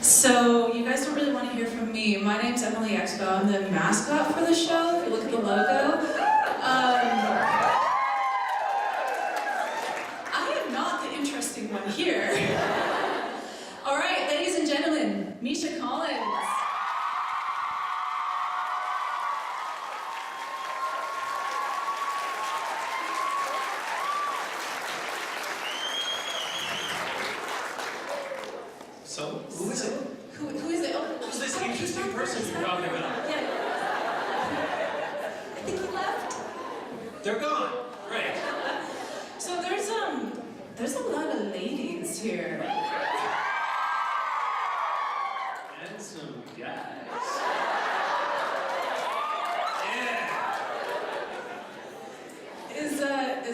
So, you guys don't really want to hear from me. My name's Edmonton Expo. I'm the mascot for the show. If you look at the logo. I am not the interesting one here. Alright, ladies and gentlemen, Misha Collins. So, who is it? Who is it? Oh, Who's this interesting person you're talking about? Yeah. I think he left. They're gone. Great. So there's a lot of ladies here. And some guys. Yeah. Is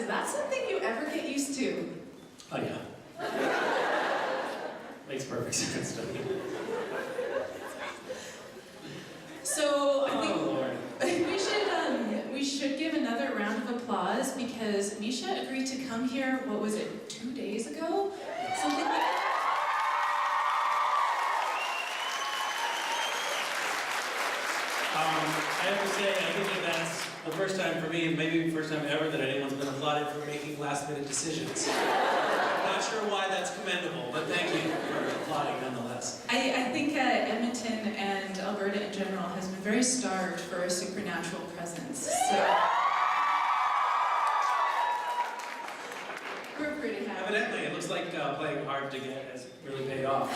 that something you ever get used to? Oh yeah. Makes perfect sense to me. So Oh I think Lord. we should give another round of applause because Misha agreed to come here. What was it? 2 days ago? Something like that. I have to say, I think that that's the first time for me, and maybe the first time ever, that anyone's been applauded for making last-minute decisions. Not sure why that's commendable, but thank you for applauding nonetheless. I think Edmonton and Alberta in general has been very starved for a supernatural presence. So we're pretty happy. Evidently, it looks like playing hard to get has really paid off.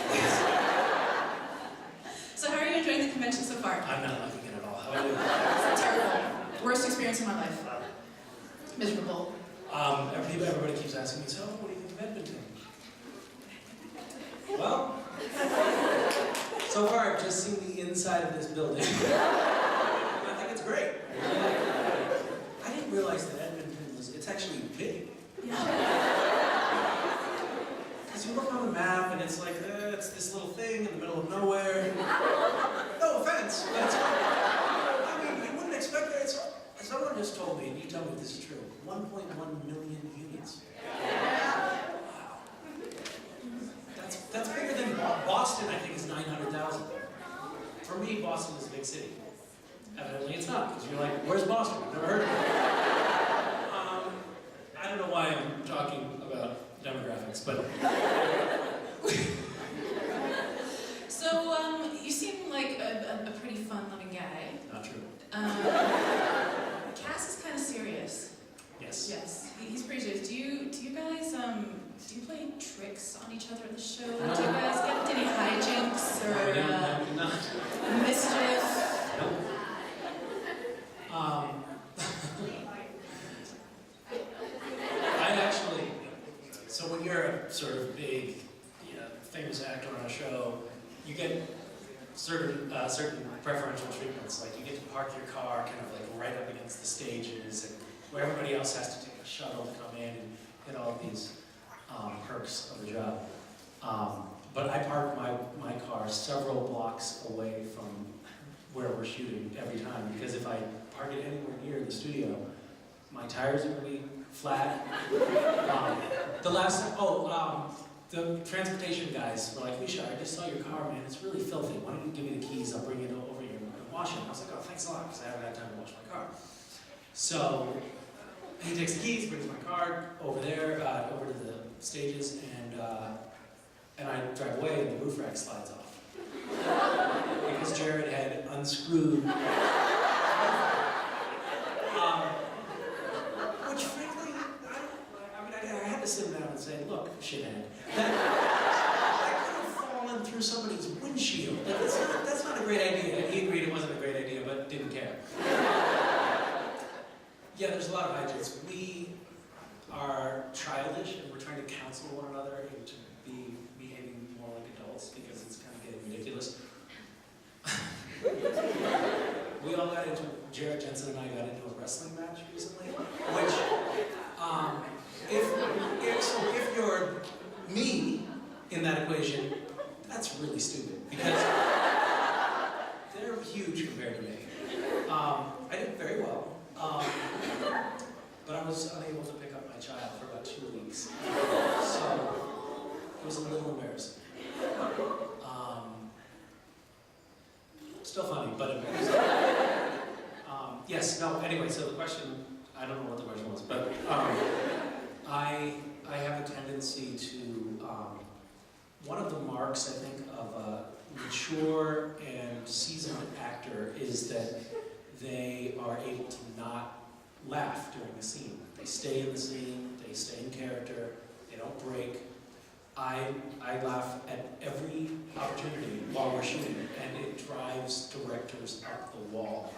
So how are you enjoying the convention so far? I'm not liking it at all. How are you? It's terrible. Worst experience of my life. Miserable. Everybody keeps asking me, so what do you think of Edmonton? Well, so far I've just seen the inside of this building. I think it's great. I didn't realize that Edmonton it's actually big. Because you look on the map and it's like, it's this little thing in the middle of nowhere. No offense, but it's, I mean, you wouldn't expect that. Someone just told me, and you tell me if this is true, 1.1 million units. Wow. That's bigger than Boston, I think, is 900,000. For me, Boston is a big city. Evidently it's not, because you're like, where's Boston? I've never heard of it. I don't know why I'm talking about demographics, but... So, you seem like a pretty fun-loving guy. Not true. Cass is kind of serious. Yes. Yes, he's pretty serious. Do you guys do you play tricks on each other at the show? Do you guys get into any hijinks or mischief? I actually, so when you're a sort of big, famous actor on a show, you get certain preferential treatments. Like you get to park your car kind of like right up against the stages, and where everybody else has to take a shuttle to come in and get all of these perks of the job. But I park my car several blocks away from where we're shooting every time, because if I park it anywhere near the studio, my tires are going to be flat. The transportation guys were like, Misha, I just saw your car, man, it's really filthy. Why don't you give me the keys, I'll bring it over here and wash it. And I was like, oh, thanks a lot, because I haven't had time to wash my car. So he takes the keys, brings my car over there, over to the stages, and I drive away and the roof rack slides off. Because Jared had unscrewed. Which frankly, I had to sit him down and say, look, shithead, that could have fallen through somebody's windshield. That's not a great idea. And he agreed it wasn't a great idea, but didn't care. Yeah, there's a lot of hijinks. We are childish, and we're trying to counsel one another into be behaving more like adults, because it's kind of getting ridiculous. We all got into, Jared Jensen and I got into a wrestling match recently, which, if you're me in that equation, that's really stupid, because they're huge compared to me. I did very well, but I was unable to pick up my child for about 2 weeks, so it was a little embarrassing. still funny, but yes, no, anyway, so the question, I don't know what the question was, but I have a tendency to, one of the marks, I think, of a mature and seasoned actor is that they are able to not laugh during the scene. They stay in the scene, they stay in character, they don't break. I laugh at every opportunity while we're shooting, and it drives directors up the wall.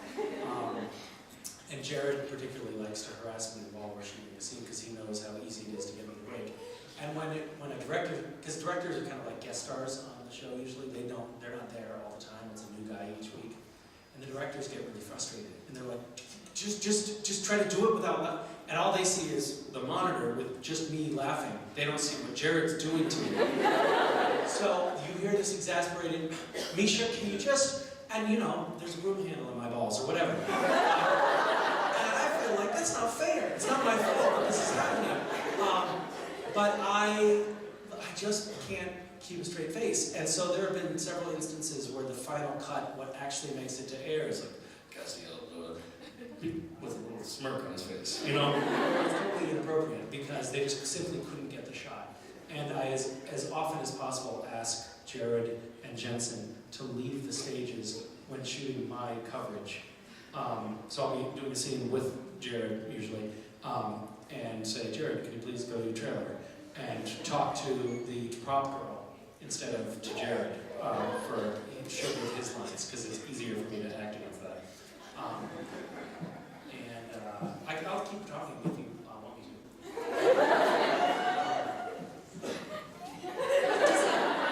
And Jared particularly likes to harass me while we're shooting a scene because he knows how easy it is to get me to break. And when a director, because directors are kind of like guest stars on the show usually, they're not there all the time. It's a new guy each week, and the directors get really frustrated, and they're like, just try to do it without laughing. And all they see is the monitor with just me laughing. They don't see what Jared's doing to me. So you hear this exasperated, Misha, can you just, and you know, there's a broom handle in my balls or whatever. And I feel like that's not fair. It's not my fault that this is happening. But I just can't keep a straight face. And so there have been several instances where the final cut, what actually makes it to air is like, Castiel, with a little smirk on his face. You know, it's totally inappropriate because they just simply couldn't get the shot. And I, as often as possible, ask Jared and Jensen to leave the stages when shooting my coverage. So I'll be doing a scene with Jared usually, and say, Jared, can you please go to your trailer and talk to the prop girl instead of to Jared for shooting with his lines, because it's easier for me to act against that. I'll keep talking if you want me to.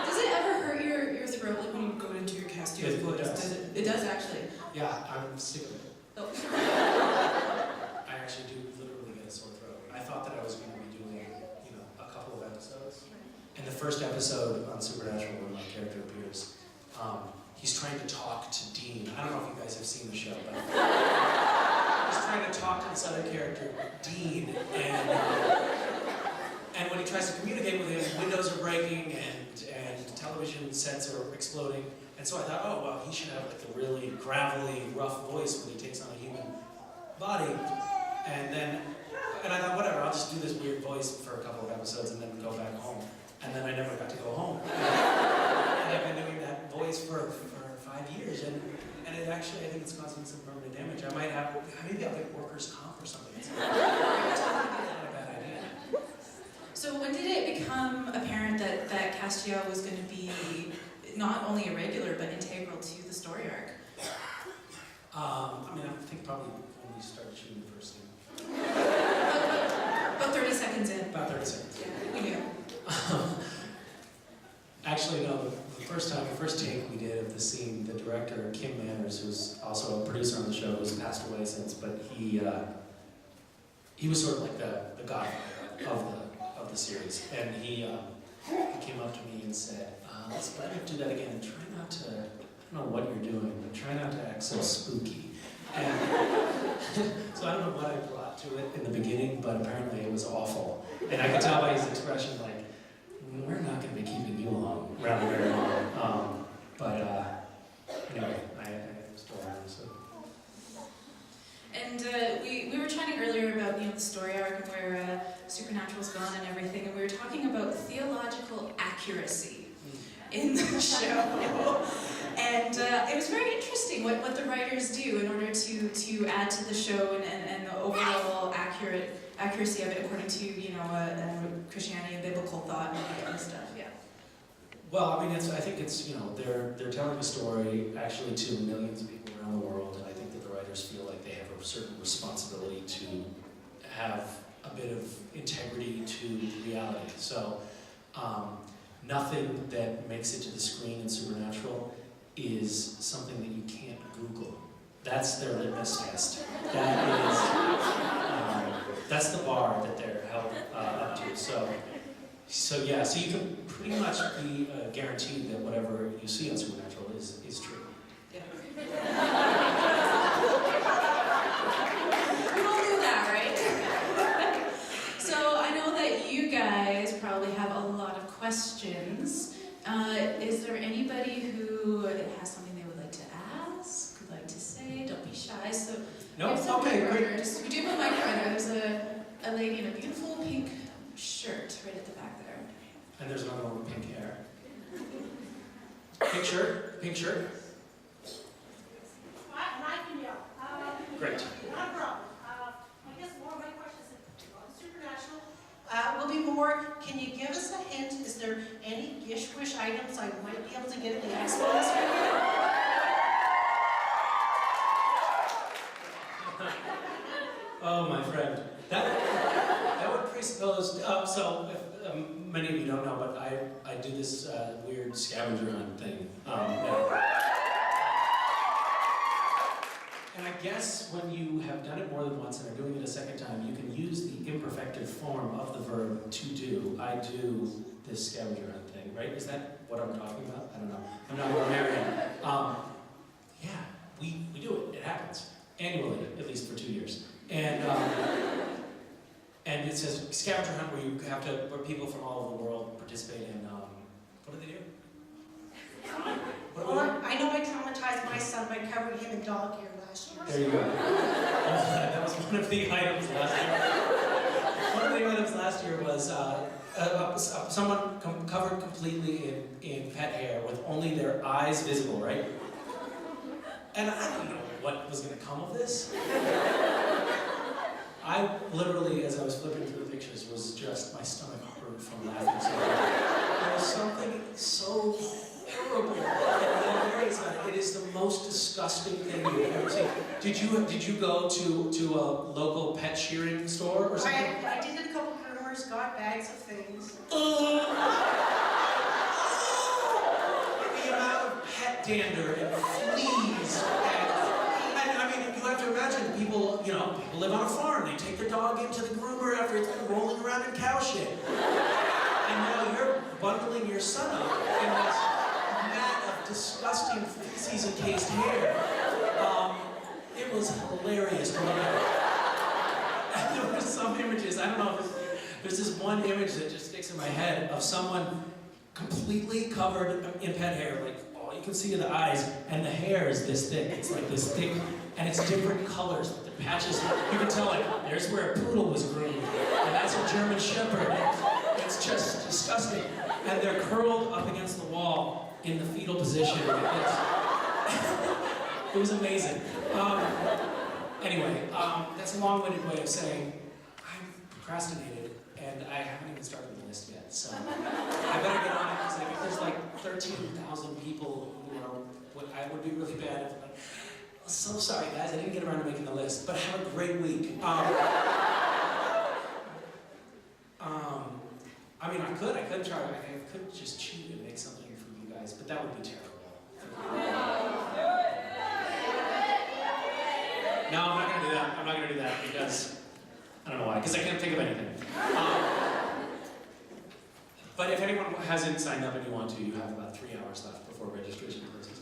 Does it ever hurt your throat like when you go into your Castiel voice? It does actually. Yeah, I'm sick of it. Oh. I actually do literally get a sore throat. I thought that I was going to be doing, a couple of episodes. In the first episode on Supernatural, when my character appears, he's trying to talk to Dean. I don't know if you guys have seen the show, but he's trying to talk to this other character, Dean, and when he tries to communicate with him, windows are breaking and television sets are exploding. And so I thought, oh, well, he should have like a really gravelly, rough voice when he takes on a human body. And I thought, whatever, I'll just do this weird voice for a couple of episodes and then go back home. And then I never got to go home. And I've been doing that voice for 5 years, and it actually, I think it's causing some permanent damage. Maybe I'll get workers' comp or something. It's not a bad idea. So when did it become apparent that Castiel was going to be not only a regular, but integral to the story arc? I think probably when we started shooting the first scene. About 30 seconds in. About 30 seconds. Yeah, we knew. Actually, no, the first take we did of the scene, the director, Kim Manners, who's also a producer on the show, who's passed away since, but he was sort of like the godfather of the series. And he came up to me and said, let's do that again, and try not to, I don't know what you're doing, but try not to act so spooky. And so I don't know what I brought to it in the beginning, but apparently it was awful. And I could tell by his expression, like, we're not going to be keeping you around very long. Anyway, I still am, so. And we were chatting earlier about the story arc and where Supernatural's gone and everything, and we were talking about theological accuracy in the show. And it was very interesting what the writers do in order to add to the show and the overall accuracy of it according to Christianity and biblical thought and all that kind of stuff. Yeah. Well, I think it's they're telling a story actually to millions of people around the world, and I think that the writers feel like they have a certain responsibility to have a bit of integrity to reality. So nothing that makes it to the screen in Supernatural is something that you can't Google. That's their litmus test. That's the bar that they're held up to. So you can pretty much be guaranteed that whatever you see on Supernatural is true. Yeah. We all knew that, right? So I know that you guys probably have a lot of questions. Is there anybody who has something they would like to Okay, great. runners. We do have a mic runner. There's a lady in a beautiful pink shirt right at the back there. And there's another one with pink hair. Pink shirt? Pink shirt? I can yell. Great. Not a problem. I guess more of my questions are supernatural. Will be more. Can you give us a hint? Is there any gish-wish items I might be able to get at the expo this weekend? Oh, my friend. That would presuppose. So, if, many of you don't know, but I do this weird scavenger hunt thing. And I guess when you have done it more than once and are doing it a second time, you can use the imperfective form of the verb to do. I do this scavenger hunt thing, right? Is that what I'm talking about? I don't know. I'm not a grammarian. Yeah, we do it. It happens. Annually, at least for 2 years. And it says scavenger hunt where people from all over the world participate in, what do they do? Well, I know I traumatized my son by covering him in dog hair last year. There you go. That was one of the items last year. One of the items last year was someone covered completely in pet hair with only their eyes visible, right? And I don't know what was going to come of this. I literally, as I was flipping through the pictures, was just, my stomach hurt from laughing so hard. There was something so horrible and hilarious about it. It is the most disgusting thing you've ever seen. Did you go to a local pet shearing store or something? I did a couple groomers, got bags of things. The amount of pet dander and fleas and I mean, you have to imagine people live on a farm. They take their dog into the groomer after it's been rolling around in cow shit. And now you're bundling your son up in this mat of disgusting feces-encased hair. It was hilarious to look at. And there were some images, I don't know if there's this one image that just sticks in my head of someone completely covered in pet hair, like all you can see are the eyes, and the hair is this thick. It's like this thick, and it's different colors. The patches, you can tell, like, there's where a poodle was groomed, and that's a German Shepherd. It's just disgusting. And they're curled up against the wall in the fetal position like this. It was amazing. Anyway, that's a long-winded way of saying I've procrastinated, and I haven't even started the list yet, so I better get on it, because I think there's like 13,000 people who I would be really bad if, I'm so sorry guys, I didn't get around to making the list, but have a great week. I mean, I could try, I could just cheat and make something for you guys, but that would be terrible. No, I'm not gonna do that. I'm not gonna do that because, I don't know why, because I can't think of anything. But if anyone hasn't signed up and you want to, you have about 3 hours left before registration closes.